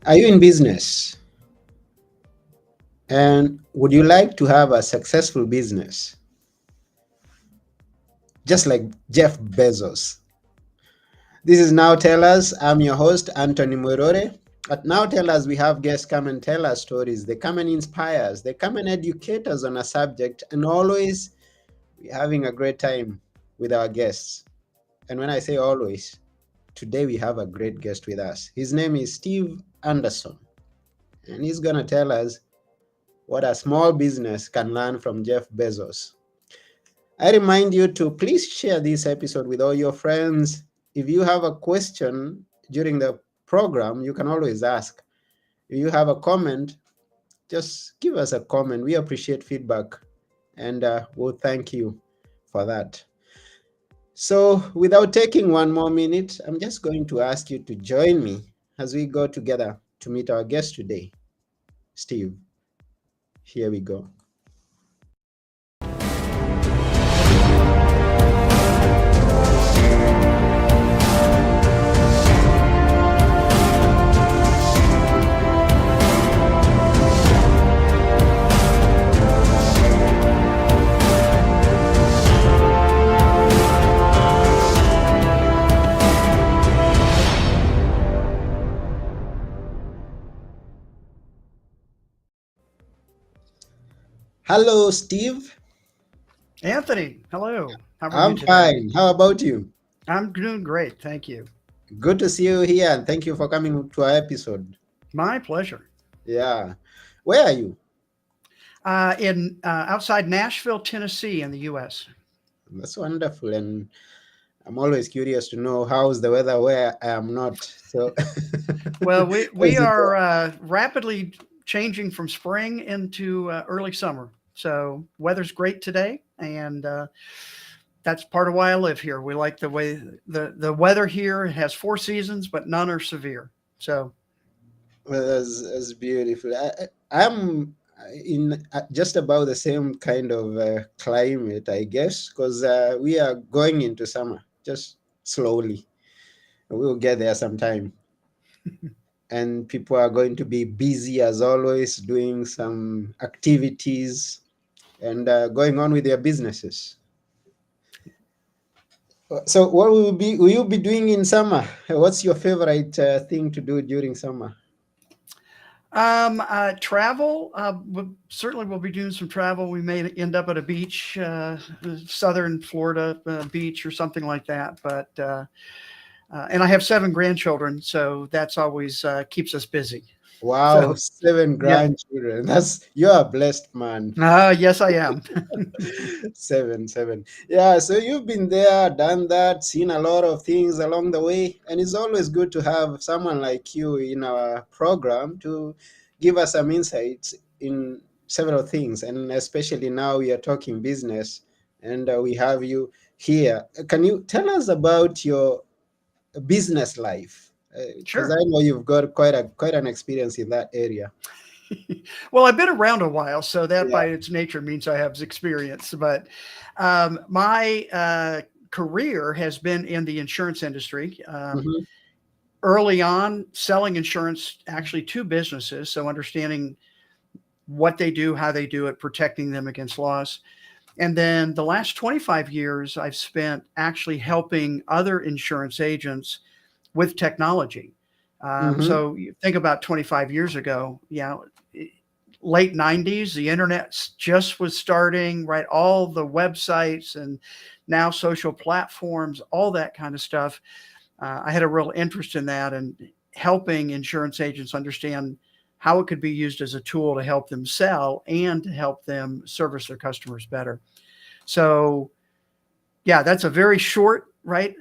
Are you in business? And would you like to have a successful business, just like Jeff Bezos? This is Now Tell Us. I'm your host, Anthony Morore. At Now Tell Us, we have guests come and tell us stories. They come and inspire us. They come and educate us on a subject. And always, we're having a great time with our guests. And when I say always, today we have a great guest with us. His name is Steve Anderson. And he's going to tell us what a small business can learn from Jeff Bezos. I remind you to please share this episode with all your friends. If you have a question during the program, you can always ask. If you have a comment, just give us a comment. We appreciate feedback and we'll thank you for that. So, without taking one more minute, I'm just going to ask you to join me as we go together to meet our guest today, Steve. Here we go. Hello, Steve. Anthony, hello. How are you I'm today? fine. How about you? I'm doing great. Thank you. Good to see you here, and thank you for coming to our episode. My pleasure. Yeah. Where are you? In outside Nashville, Tennessee, in the U.S. That's wonderful. And I'm always curious to know how's the weather where I am not. So, Well, how we is it are there? rapidly changing from spring into early summer. So weather's great today, and that's part of why I live here. We like the way the weather here. It has four seasons, but none are severe. So Well, that's beautiful. I'm in just about the same kind of climate, I guess, because we are going into summer just slowly. We'll get there sometime. And people are going to be busy as always, doing some activities and going on with their businesses. So, what will you be doing in summer? What's your favorite thing to do during summer? travel. Certainly, we'll be doing some travel. We may end up at a beach, southern Florida beach or something like that. But and I have seven grandchildren, so that's always keeps us busy. Wow, So seven yeah, grandchildren. That's you're a blessed man. yes, I am. Seven. Yeah, so you've been there, done that, seen a lot of things along the way, and it's always good to have someone like you in our program to give us some insights in several things, and especially now we are talking business, and we have you here. Can you tell us about your business life? Because I Sure. know you've got quite an experience in that area. Well, I've been around a while, so that Yeah. by its nature means I have experience. But my career has been in the insurance industry. Hmm. Early on, selling insurance actually to businesses, so understanding what they do, how they do it, protecting them against loss. And then the last 25 years, I've spent actually helping other insurance agents with technology. Hmm. So you think about 25 years ago, late 90s, the internet just was starting, right? All the websites and now social platforms, all that kind of stuff. I had a real interest in that and helping insurance agents understand how it could be used as a tool to help them sell and to help them service their customers better. So, yeah, that's a very short, right,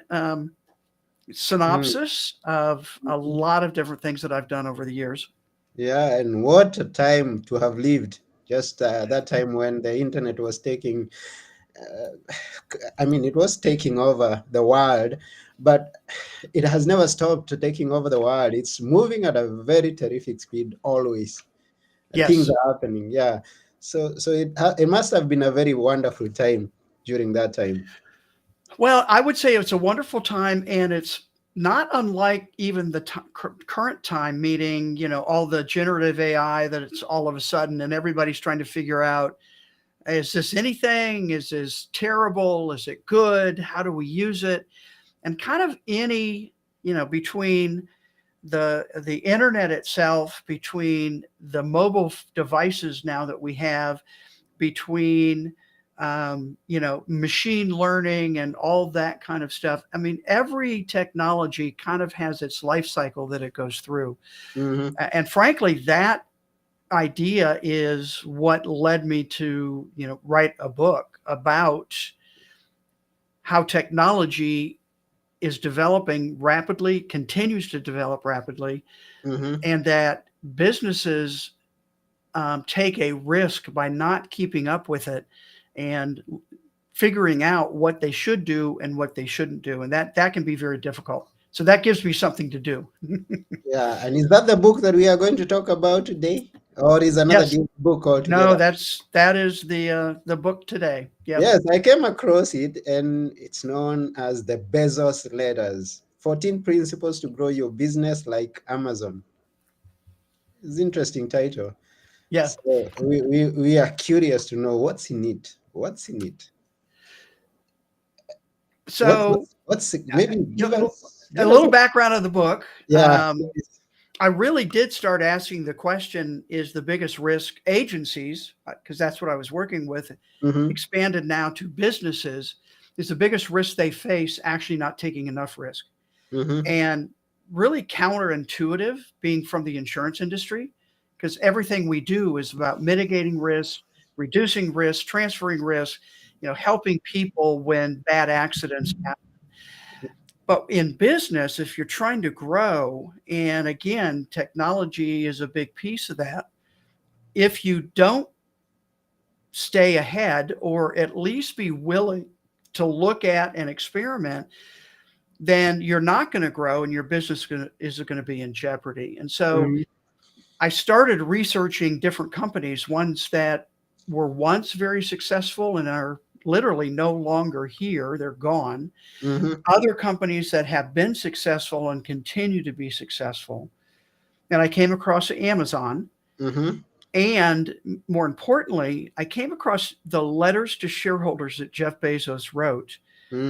synopsis of a lot of different things that I've done over the years. Yeah, and what a time to have lived. Just that time when the internet was taking, uh, I mean, it was taking over the world, but it has never stopped taking over the world. It's moving at a very terrific speed always. Things Yes. are happening. Yeah. So it must have been a very wonderful time during that time. Well, I would say it's a wonderful time, and it's not unlike even the current time, meeting, all the generative AI that it's all of a sudden, and everybody's trying to figure out, is this anything? Is this terrible? Is it good? How do we use it? And kind of any, between the internet itself, between the mobile devices now that we have, between machine learning and all that kind of stuff. I mean, every technology kind of has its life cycle that it goes through. Mm-hmm. And frankly, that idea is what led me to, write a book about how technology is developing rapidly, continues to develop rapidly, Mm-hmm. and that businesses take a risk by not keeping up with it and figuring out what they should do and what they shouldn't do. And that can be very difficult. So that gives me something to do. Yeah, and is that the book that we are going to talk about today, or is another Yes. book No, altogether? that is the book today. Yep. Yes, I came across it, and it's known as the Bezos Letters: 14 Principles to Grow Your Business Like Amazon. It's an interesting title. Yeah. So we are curious to know what's in it. What's in it? So Maybe a give us little background of the book. yeah. I really did start asking the question, is the biggest risk agencies, because that's what I was working with, Mm-hmm, expanded now to businesses, is the biggest risk they face actually not taking enough risk? mm-hmm, And really counterintuitive, being from the insurance industry, because everything we do is about mitigating risk, reducing risk, transferring risk, helping people when bad accidents happen. But in business, if you're trying to grow, and again, technology is a big piece of that, if you don't stay ahead or at least be willing to look at and experiment, then you're not going to grow and your business is going to be in jeopardy. And so mm-hmm, I started researching different companies, ones that were once very successful and are literally no longer here, they're gone. mm-hmm, Other companies that have been successful and continue to be successful. And I came across Amazon. mm-hmm, And more importantly, I came across the letters to shareholders that Jeff Bezos wrote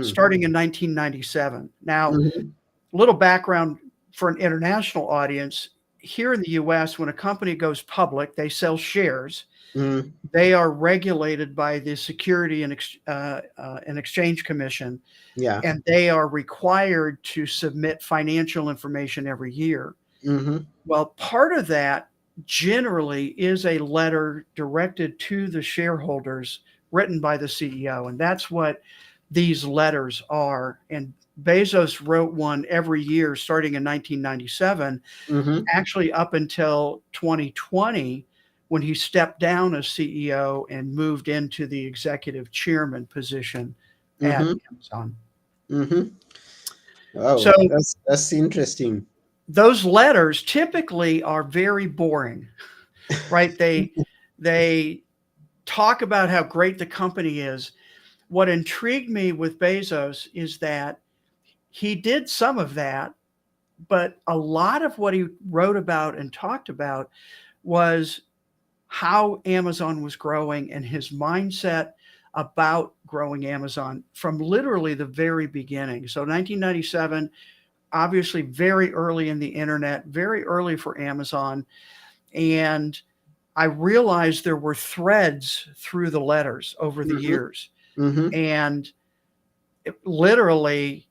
starting in 1997. Now, mm-hmm, a little background for an international audience. Here in the US, when a company goes public, they sell shares. mm-hmm. They are regulated by the Security and Exchange Commission, Yeah. and they are required to submit financial information every year. Mm-hmm, Well, part of that generally is a letter directed to the shareholders written by the CEO. And that's what these letters are. And Bezos wrote one every year starting in 1997, mm-hmm, actually up until 2020, when he stepped down as CEO and moved into the executive chairman position at mm-hmm, Amazon. mm-hmm. Wow, So that's interesting. those letters typically are very boring, right? They talk about how great the company is. What intrigued me with Bezos is that he did some of that, but a lot of what he wrote about and talked about was how Amazon was growing and his mindset about growing Amazon from literally the very beginning. So 1997, obviously very early in the internet, very early for Amazon. And I realized there were threads through the letters over the Mm-hmm, years. mm-hmm, And literally,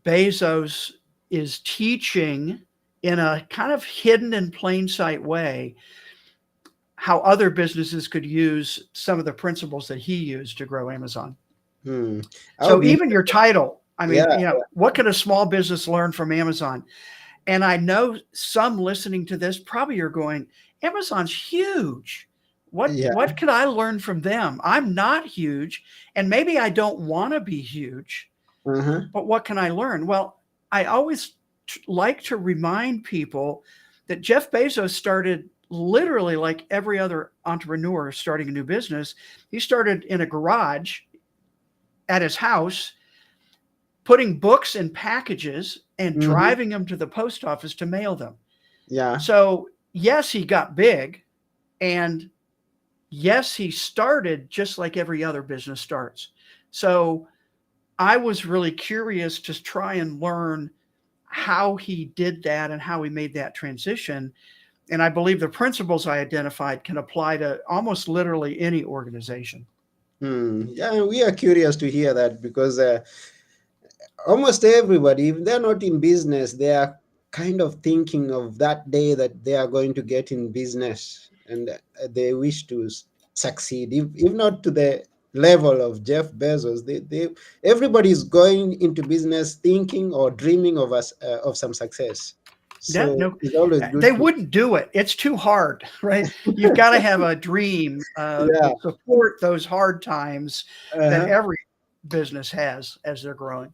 Bezos is teaching in a kind of hidden in plain sight way how other businesses could use some of the principles that he used to grow Amazon. hmm. I would So be even your title, I mean, yeah, what can a small business learn from Amazon? And I know some listening to this probably are going, Amazon's huge. yeah. What could I learn from them? I'm not huge, and maybe I don't want to be huge, Uh-huh. but what can I learn? Well, I always like to remind people that Jeff Bezos started literally like every other entrepreneur starting a new business. He started in a garage at his house, putting books in packages and Mm-hmm. driving them to the post office to mail them. Yeah. So, yes, he got big, and yes, he started just like every other business starts. So, I was really curious to try and learn how he did that and how he made that transition. And I believe the principles I identified can apply to almost literally any organization. Yeah, we are curious to hear that because almost everybody, if they're not in business, they are kind of thinking of that day that they are going to get in business, and they wish to succeed. If not to the level of Jeff Bezos, everybody is going into business thinking or dreaming of us of some success. Yeah, So no, it's always they good to, wouldn't do it. It's too hard, right? You've got to have a dream yeah. to support those hard times that Uh-huh. every business has as they're growing.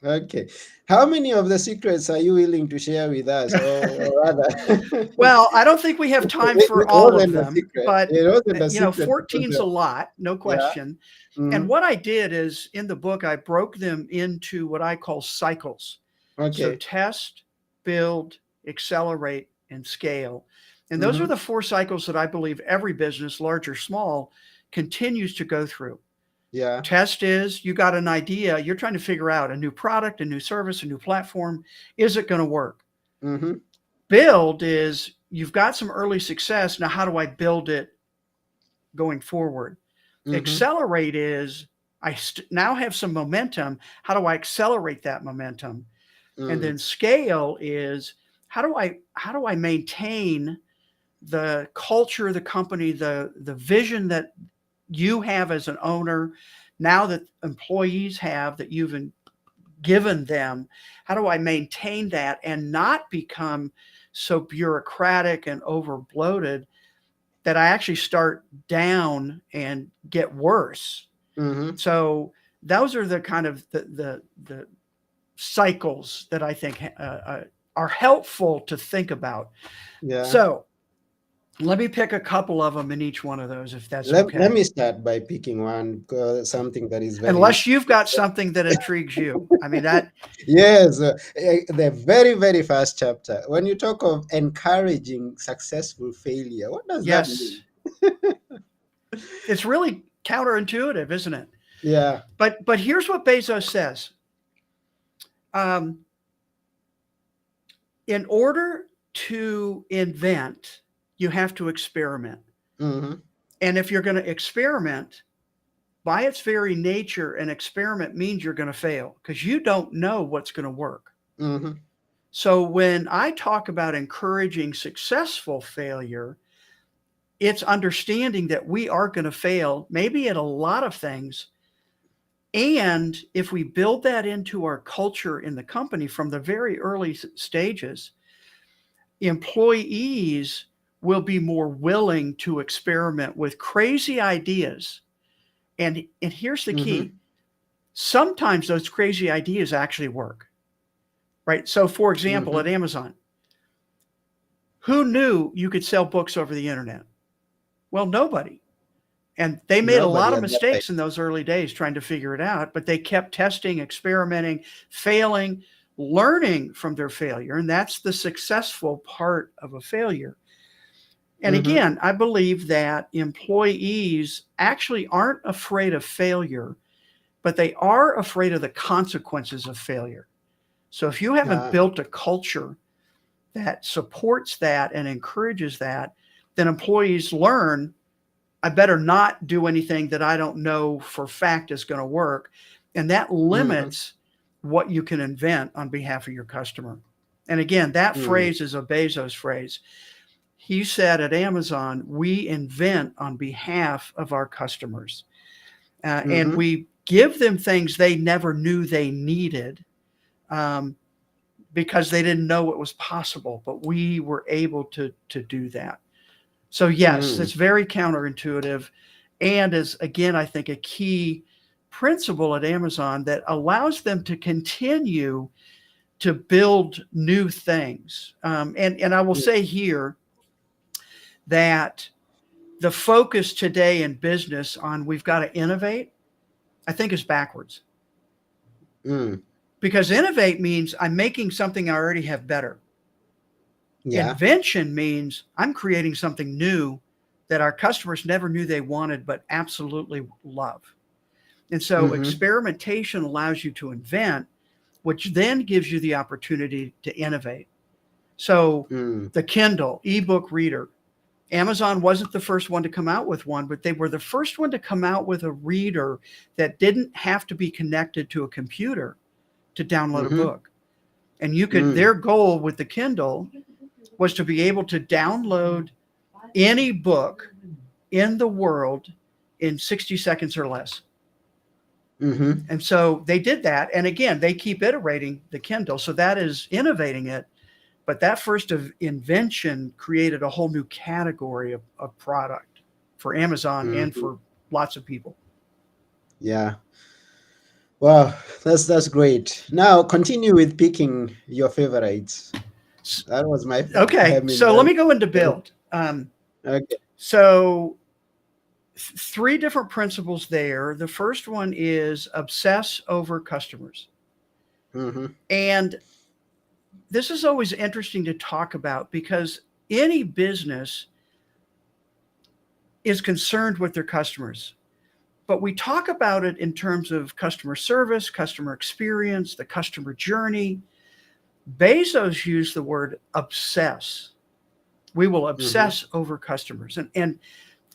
Okay. How many of the secrets are you willing to share with us, or rather? Well, I don't think we have time for It all of wasn't a them, secret. but It wasn't a secret because 14's a lot, no yeah. question. And Hmm. what I did is in the book, I broke them into what I call cycles. So Okay. test, build, accelerate, and scale. And those are Hmm. the 4 cycles that I believe every business, large or small, continues to go through. Yeah. Test is you got an idea, you're trying to figure out a new product, a new service, a new platform. Is it going to work? Hmm. Build is you've got some early success. Now, how do I build it going forward? Hmm. Accelerate is now have some momentum. How do I accelerate that momentum? And Mm. then scale is how do I maintain the culture of the company, the vision that you have as an owner, now that employees have that you've given them. How do I maintain that and not become so bureaucratic and over bloated that I actually start down and get worse? Hmm. So those are the kind of the cycles that I think are helpful to think about. Yeah. So let me pick a couple of them in each one of those, if that's Let okay. me start by picking one, something that is very Unless you've got something that intrigues you. I mean, that, yes. The very very first chapter. When you talk of encouraging successful failure, what does that yes, mean? it's really counterintuitive, isn't it? Yeah. But here's what Bezos says. Um, in order to invent, you have to experiment. Hmm. And if you're going to experiment, by its very nature, an experiment means you're going to fail because you don't know what's going to work. Hmm. So when I talk about encouraging successful failure, it's understanding that we are going to fail, maybe at a lot of things. And if we build that into our culture in the company from the very early stages, employees will be more willing to experiment with crazy ideas. And here's the Hmm. key. Sometimes those crazy ideas actually work, right? So for example, at Hmm. Amazon, who knew you could sell books over the internet? Well, nobody. And they made a lot Nobody of at that time. mistakes in those early days trying to figure it out, but they kept testing, experimenting, failing, learning from their failure. And that's the successful part of a failure. And Hmm. again, I believe that employees actually aren't afraid of failure, but they are afraid of the consequences of failure. So if you haven't Yeah. built a culture that supports that and encourages that, then employees learn I better not do anything that I don't know for fact is going to work. And that Hmm. limits what you can invent on behalf of your customer. And again, that Mm. phrase is a Bezos phrase. He said at Amazon, we invent on behalf of our customers. And Hmm. we give them things they never knew they needed um, because they didn't know it was possible. But we were able to do that. So yes, Mm. it's very counterintuitive and is again, I think, a key principle at Amazon that allows them to continue to build new things. And I will say here that the focus today in business on we've got to innovate, I think is backwards. Mm. Because innovate means I'm making something I already have better. Yeah. Invention means I'm creating something new that our customers never knew they wanted, but absolutely love. And so Mm-hmm. experimentation allows you to invent, which then gives you the opportunity to innovate. So Mm. the Kindle ebook reader, Amazon wasn't the first one to come out with one, but they were the first one to come out with a reader that didn't have to be connected to a computer to download a Mm-hmm. book. And you could, Mm. their goal with the Kindle was to be able to download any book in the world in 60 seconds or less. Mm-hmm. And so they did that. And again, they keep iterating the Kindle. So that is innovating it. But that first of invention created a whole new category of product for Amazon and Mm-hmm. for lots of people. Yeah. Wow, that's great. Now continue with picking your favorites. That was my, I Okay, mean, so let that, me go into that- build. okay. So three different principles there. The first one is obsess over customers. Mm-hmm. And this is always interesting to talk about because any business is concerned with their customers. But we talk about it in terms of customer service, customer experience, the customer journey. Bezos used the word obsess. We will Mm-hmm. obsess over customers. And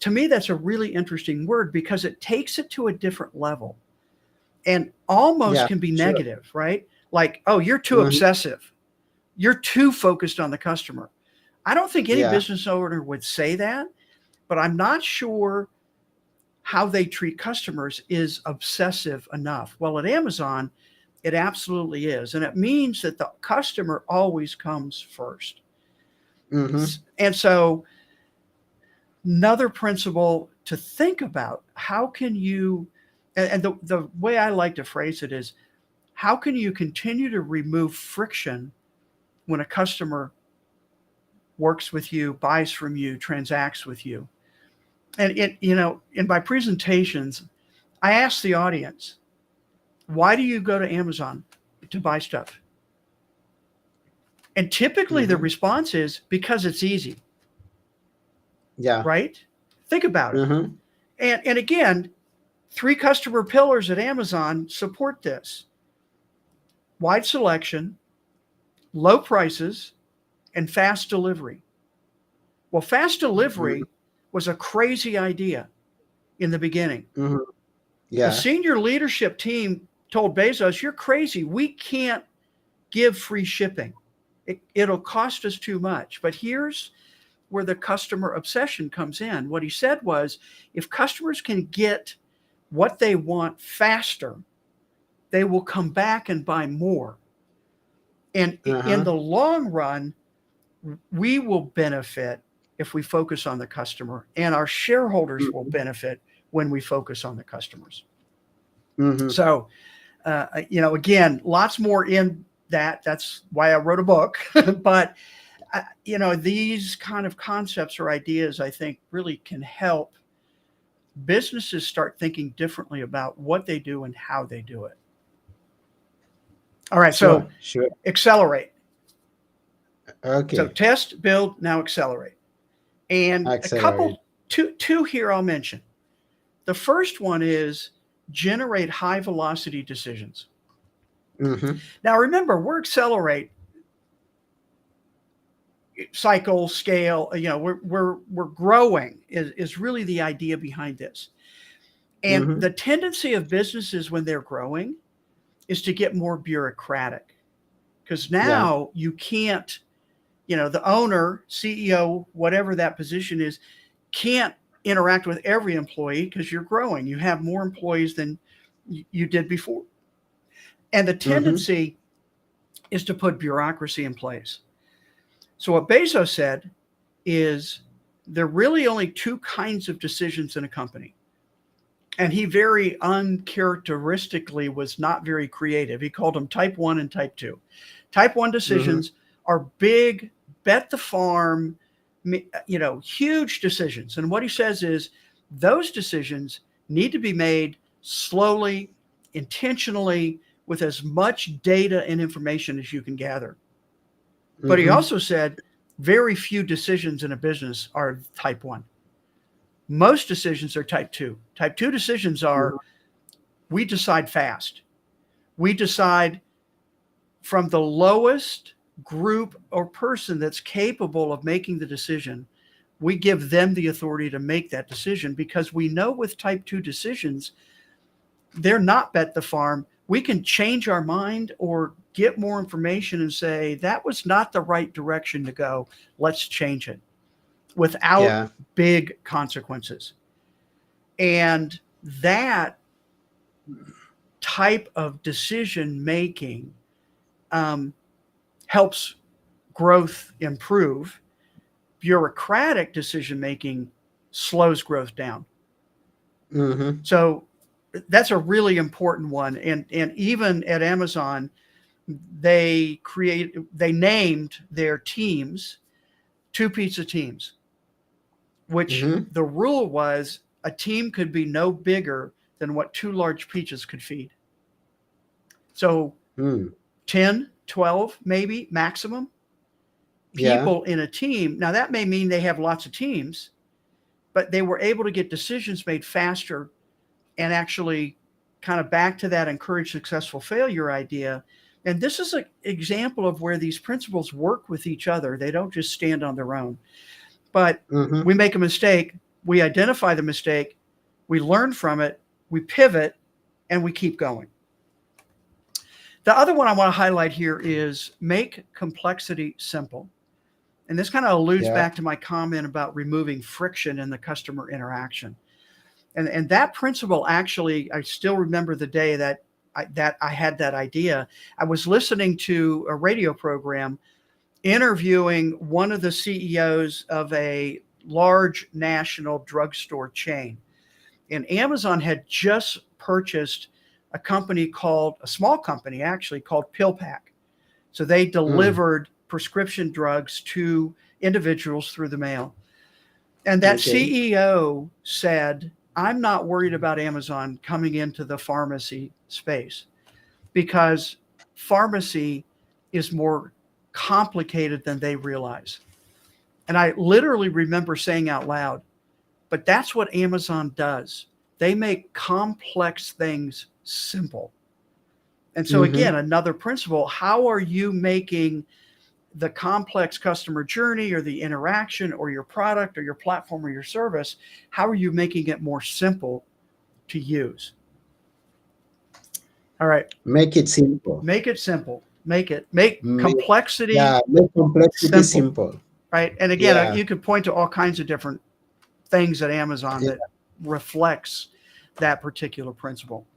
to me, that's a really interesting word because it takes it to a different level and almost Yeah, can be sure. negative, right? Like, oh, you're too Mm-hmm. obsessive. You're too focused on the customer. I don't think any Yeah. business owner would say that, but I'm not sure how they treat customers is obsessive enough. Well, at Amazon, it absolutely is. And it means that the customer always comes first. Mm-hmm. And so, another principle to think about how can you, and the way I like to phrase it is, how can you continue to remove friction when a customer works with you, buys from you, transacts with you? And in my presentations, I ask the audience, why do you go to Amazon to buy stuff? And typically the Mm-hmm. response is because it's easy, Yeah. right? Think about it. Mm-hmm. And again, three customer pillars at Amazon support this: wide selection, low prices, and fast delivery. Well, fast Mm-hmm. delivery was a crazy idea in the beginning. Mm-hmm. The Yeah. senior leadership team told Bezos, "You're crazy. We can't give free shipping. It'll cost us too much." But here's where the customer obsession comes in. What he said was, if customers can get what they want faster, they will come back and buy more. And in Uh-huh. the long run, we will benefit if we focus on the customer, and our shareholders will Mm-hmm. benefit when we focus on the customers. Mm-hmm. So, again, lots more in that. That's why I wrote a book. But, these kind of concepts or ideas, I think, really can help businesses start thinking differently about what they do and how they do it. All right. So, Sure. Sure. accelerate. So, Okay. test, build, now accelerate. And a Accelerate. couple, two here I'll mention. The first one is generate high velocity decisions. Mm-hmm. Now, remember, we're accelerate cycle scale. We're growing is really the idea behind this. And Mm-hmm. the tendency of businesses when they're growing is to get more bureaucratic because Yeah. now you can't, the owner, CEO, whatever that position is, can't interact with every employee because you're growing. You have more employees than you did before. And the Mm-hmm. tendency is to put bureaucracy in place. So, what Bezos said is there are really only two kinds of decisions in a company. And he very uncharacteristically was not very creative. He called them type one and type two. Type one Mm-hmm. decisions are big, bet the farm, huge decisions. And what he says is those decisions need to be made slowly, intentionally, with as much data and information as you can gather. But he Mm-hmm. also said very few decisions in a business are type 1. Most decisions are type 2. Type 2 decisions are, we decide fast. We decide from the lowest group or person that's capable of making the decision. We give them the authority to make that decision, because we know with type 2 decisions, they're not bet the farm. We can change our mind or get more information and say, that was not the right direction to go. Let's change it without Yeah. big consequences. And that type of decision making helps growth improve. Bureaucratic decision making slows growth down. Mm-hmm. So that's a really important one. And even at Amazon, they named their teams 2-pizza teams, which Mm-hmm. the rule was a team could be no bigger than what 2 large pizzas could feed. So Mm. 10, 12, maybe maximum Yeah. people in a team. Now that may mean they have lots of teams, but they were able to get decisions made faster, and actually kind of back to that encourage successful failure idea. And this is an example of where these principles work with each other. They don't just stand on their own. But Mm-hmm. we make a mistake, we identify the mistake, we learn from it, we pivot, and we keep going. The other one I want to highlight here is make complexity simple. And this kind of alludes Yeah. back to my comment about removing friction in the customer interaction. And that principle, actually, I still remember the day that I had that idea. I was listening to a radio program interviewing one of the CEOs of a large national drugstore chain. And Amazon had just purchased a small company actually, called PillPack. So they delivered prescription drugs to individuals through the mail. And that Okay. CEO said, I'm not worried about Amazon coming into the pharmacy space, because pharmacy is more complicated than they realize. And I literally remember saying out loud, but that's what Amazon does. They make complex things simple. And so Mm-hmm. again, another principle, how are you making the complex customer journey or the interaction or your product or your platform or your service, how are you making it more simple to use? All right. Make it simple. Make it simple. Make Make, complexity yeah, make complexity simple. simple. Right. And again, Yeah. you could point to all kinds of different things at Amazon Yeah. that reflects that particular principle.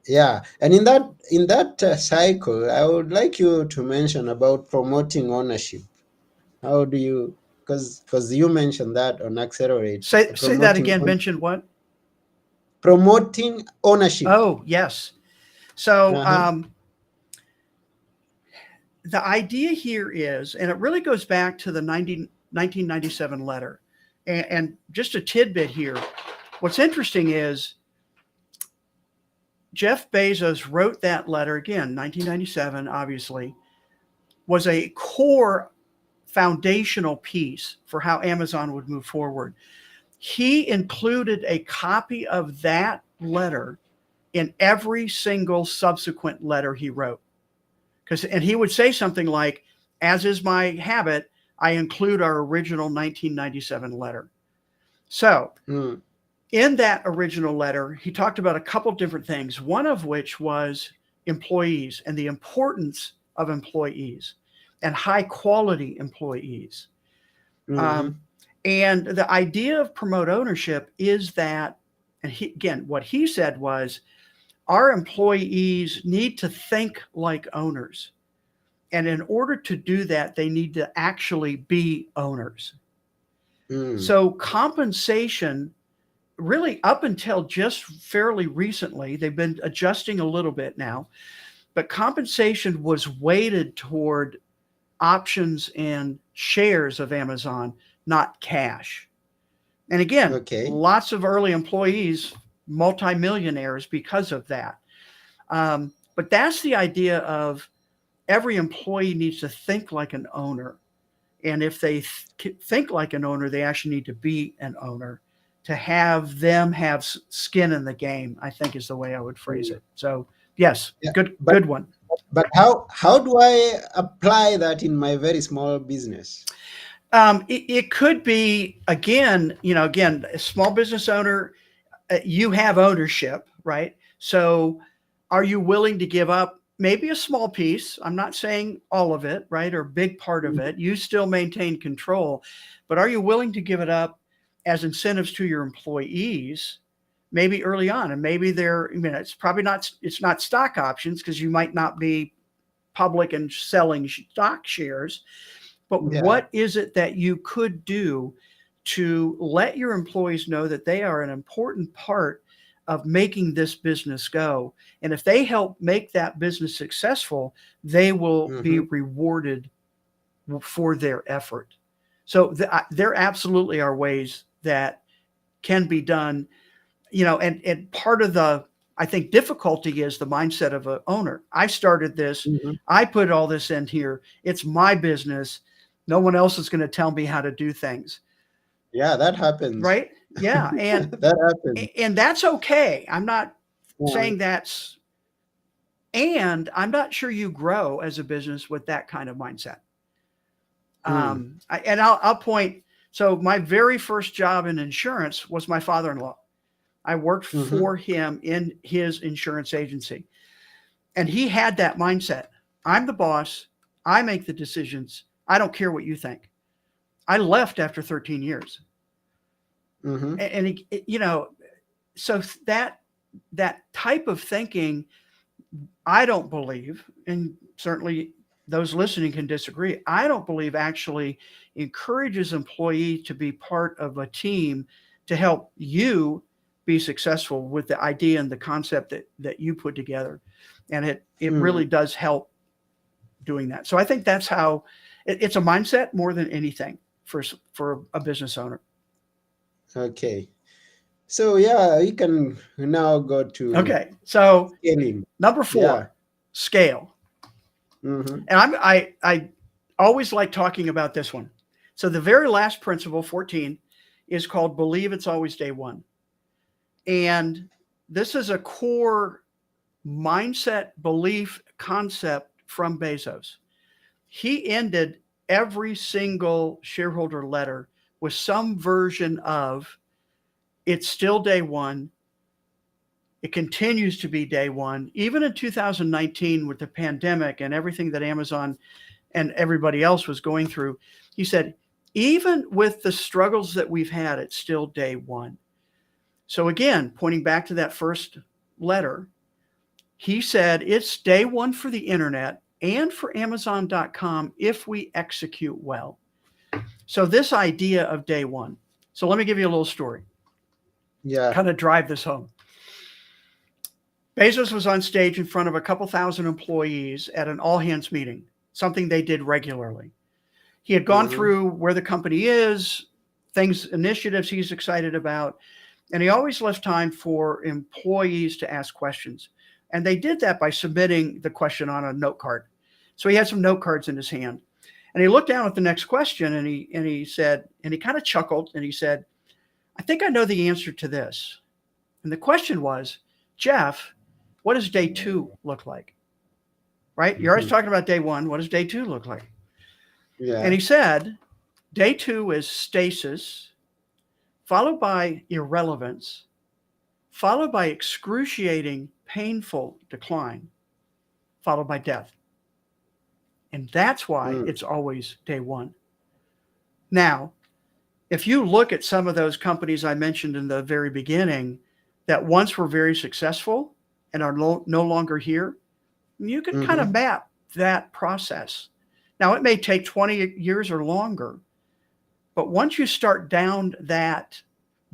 Yeah. And in that cycle, I would like you to mention about promoting ownership. How do you? Because you mentioned that on Accelerate, Say that again. Mention what? promoting ownership. Oh, yes. So Uh-huh. the idea here is, and it really goes back to the 1997 letter. And just a tidbit here. What's interesting is Jeff Bezos wrote that letter, again, 1997, obviously, was a core foundational piece for how Amazon would move forward. He included a copy of that letter in every single subsequent letter he wrote. And he would say something like, as is my habit, I include our original 1997 letter. So Mm. in that original letter, he talked about a couple different things, one of which was employees and the importance of employees and high quality employees. Mm-hmm. And the idea of promote ownership is that, and again, what he said was, our employees need to think like owners. And in order to do that, they need to actually be owners. Mm. So compensation, really up until just fairly recently, they've been adjusting a little bit now, but compensation was weighted toward options and shares of Amazon, not cash. And again, Okay. lots of early employees, multimillionaires because of that. But that's the idea of every employee needs to think like an owner. And if they think like an owner, they actually need to be an owner to have them have skin in the game, I think is the way I would phrase Mm. it. So yes, Yeah, good one. but how do I apply that in my very small business? It could be, again, again, a small business owner, you have ownership, right? So are you willing to give up maybe a small piece? I'm not saying all of it, right? Or a big part of Mhm. it. You still maintain control, but are you willing to give it up as incentives to your employees? Maybe early on, and maybe it's probably not, it's not stock options because you might not be public and selling stock shares, but Yeah. what is it that you could do to let your employees know that they are an important part of making this business go? And if they help make that business successful, they will be Hmm. rewarded for their effort. So there absolutely are ways that can be done, and part of the, I think, difficulty is the mindset of an owner. I started this, Hmm. I put all this in here, it's my business. No one else is going to tell me how to do things, Yeah, that happens. right? Yeah, That happens. and that's okay. I'm not Yeah. saying that's, and I'm not sure you grow as a business with that kind of mindset. Mm. And I'll point. So my very first job in insurance was my father-in-law. I worked Hmm. for him in his insurance agency. And he had that mindset. I'm the boss. I make the decisions. I don't care what you think. I left after 13 years. Hmm. And so that type of thinking, I don't believe, and certainly those listening can disagree, I don't believe actually encourages employee to be part of a team to help you be successful with the idea and the concept that you put together. And it Mm. really does help doing that. So I think that's how it's a mindset more than anything for a business owner. Okay. So yeah, we can now go to Okay, so scaling. number Yeah. 4, scale. Hmm. And I always like talking about this one. So the very last principle, 14, is called believe it's always day one. And this is a core mindset belief concept from Bezos. He ended every single shareholder letter with some version of it's still day one. It continues to be day one. Even in 2019 with the pandemic and everything that Amazon and everybody else was going through, he said, even with the struggles that we've had, it's still day one. So again, pointing back to that first letter, he said it's day one for the internet and for Amazon.com if we execute well. So this idea of day one. So let me give you a little story, Yeah. kind of drive this home. Bezos was on stage in front of a couple thousand employees at an all hands meeting, something they did regularly. He had gone Hmm. through where the company is, things, initiatives he's excited about, and he always left time for employees to ask questions. And they did that by submitting the question on a note card. So he had some note cards in his hand. And he looked down at the next question and he said, and he kind of chuckled and he said, I think I know the answer to this. And the question was, Jeff, what does day two look like? Right? You're always Hmm. talking about day one. What does day two look like? And Yeah. he said, day two is stasis, followed by irrelevance, followed by excruciating, painful decline, followed by death. And that's why Mm. it's always day one. Now, if you look at some of those companies I mentioned in the very beginning that once were very successful and are no longer here, you can kind of Hmm. map that process. Now, it may take 20 years or longer, but once you start down that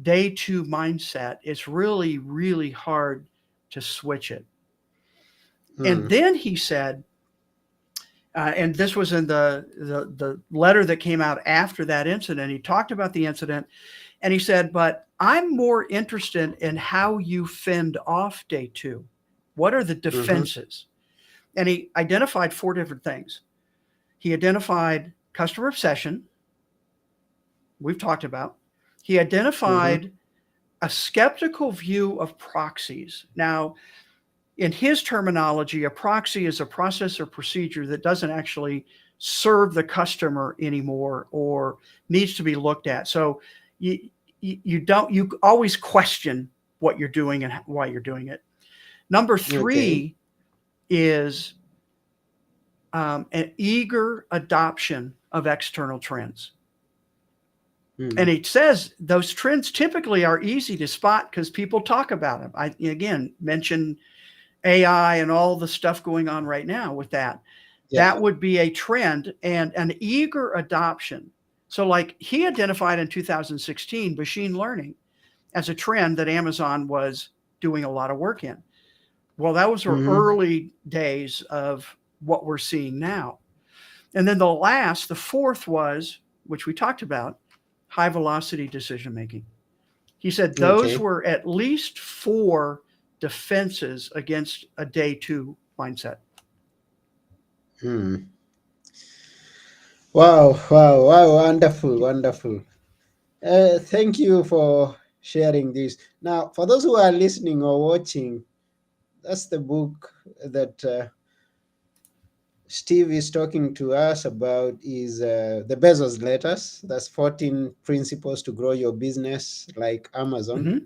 day two mindset, it's really, really hard to switch it. And Mm. then he said, and this was in the letter that came out after that incident. He talked about the incident and he said, but I'm more interested in how you fend off day two. What are the Hmm. defenses? And he identified four different things. He identified customer obsession, we've talked about. He Mm-hmm. identified a skeptical view of proxies. Now, in his terminology, a proxy is a process or procedure that doesn't actually serve the customer anymore or needs to be looked at. So you you always question what you're doing and why you're doing it. Number Okay. three is an eager adoption of external trends. And Mm. it says those trends typically are easy to spot because people talk about them. I again mentioned AI and all the stuff going on right now with that. That Yeah. would be a trend and an eager adoption. So, like he identified in 2016 machine learning as a trend that Amazon was doing a lot of work in. Well, those were Mm-hmm. early days of what we're seeing now. And then the fourth was, which we talked about, high velocity decision making. He said those Okay. were at least four defenses against a day two mindset. Hmm. Wow, wow, wow, wonderful, wonderful. Thank you for sharing this. Now, for those who are listening or watching, that's the book that Steve is talking to us about is the Bezos letters. That's 14 principles to grow your business like Amazon. Mm-hmm.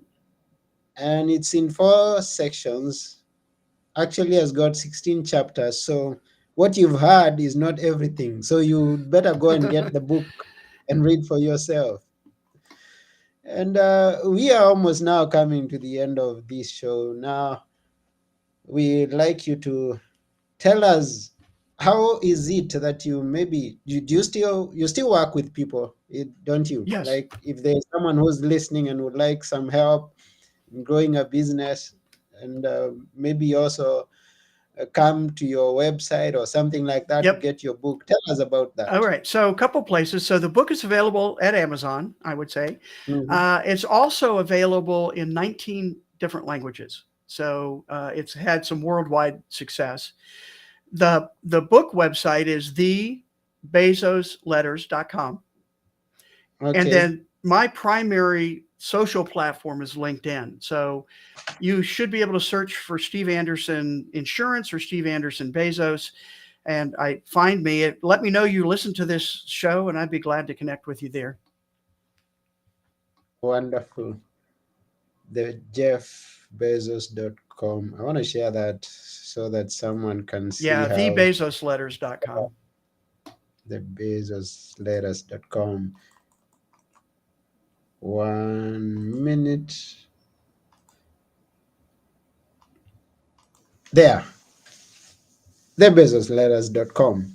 And it's in four sections. Actually has got 16 chapters. So what you've heard is not everything. So you better go and get the book and read for yourself. And we are almost now coming to the end of this show. Now, we'd like you to tell us how is it that you maybe do you still work with people, don't you? Yes. Like if there's someone who's listening and would like some help in growing a business, and maybe also come to your website or something like that to Yep. get your book. Tell us about that. All right. So a couple places. So the book is available at Amazon, I would say. Hmm. It's also available in 19 different languages. So it's had some worldwide success. The book website is thebezosletters.com. And Okay. then my primary social platform is LinkedIn. So you should be able to search for Steve Anderson Insurance or Steve Anderson Bezos, and I find me. Let me know you listen to this show, and I'd be glad to connect with you there. Wonderful. The jeffbezos.com. I want to share that so that someone can see Yeah, how thebezosletters.com. the bezosletters.com. 1 minute. There. The bezosletters.com.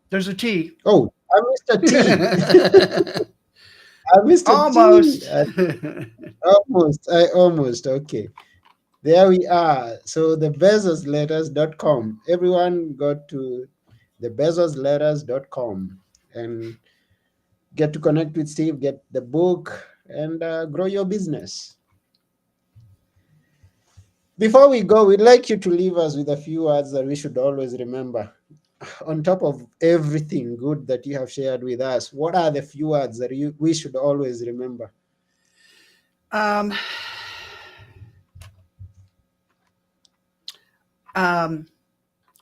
There's a T. Oh, I missed a T. I missed a T. Almost. Almost. I almost. Okay. There we are. So the bezosletters.com. Everyone go to the bezosletters.com and get to connect with Steve, get the book, and grow your business. Before we go, we'd like you to leave us with a few words that we should always remember. On top of everything good that you have shared with us, what are the few words that we should always remember? um, um,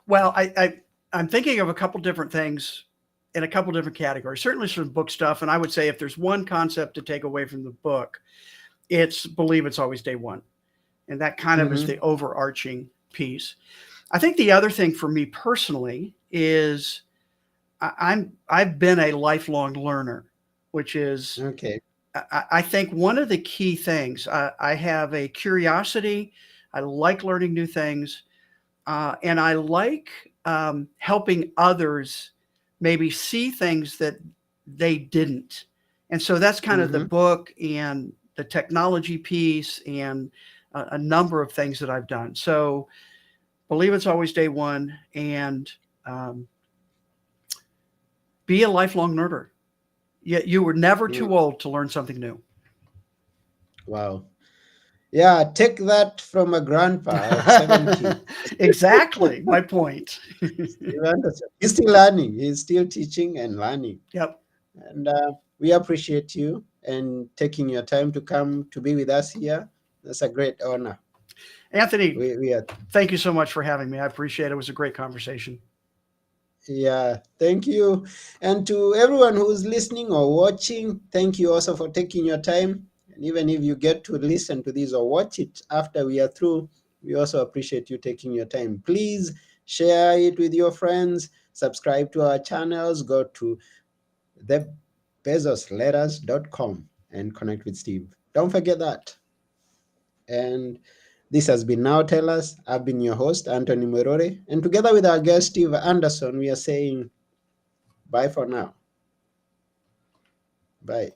well, I'm thinking of a couple different things in a couple different categories. Certainly some book stuff, and I would say if there's one concept to take away from the book, it's believe it's always day one, and that kind of is Mm-hmm. the overarching piece. I think the other thing for me personally is I've been a lifelong learner, which is Okay. I think one of the key things. I have a curiosity. I like learning new things, and I like helping others maybe see things that they didn't. And so that's kind of the Mm-hmm. book and the technology piece and a number of things that I've done. So believe it's always day one and um, be a lifelong nerder. You were never Mm. too old to learn something new. Wow. Yeah, take that from a grandpa of 70. Exactly my point. Steve Anderson. He's still learning. He's still teaching and learning. Yep. And we appreciate you and taking your time to come to be with us here. That's a great honor. Anthony, We are, thank you so much for having me. I appreciate it. It was a great conversation. yeah, thank you. And to everyone who's listening or watching, thank you also for taking your time. And even if you get to listen to this or watch it after we are through, we also appreciate you taking your time. Please share it with your friends, subscribe to our channels, go to thebezosletters.com and connect with Steve. Don't forget that. And this has been Now Tell Us. I've been your host, Anthony Morore. And together with our guest, Steve Anderson, we are saying bye for now. Bye.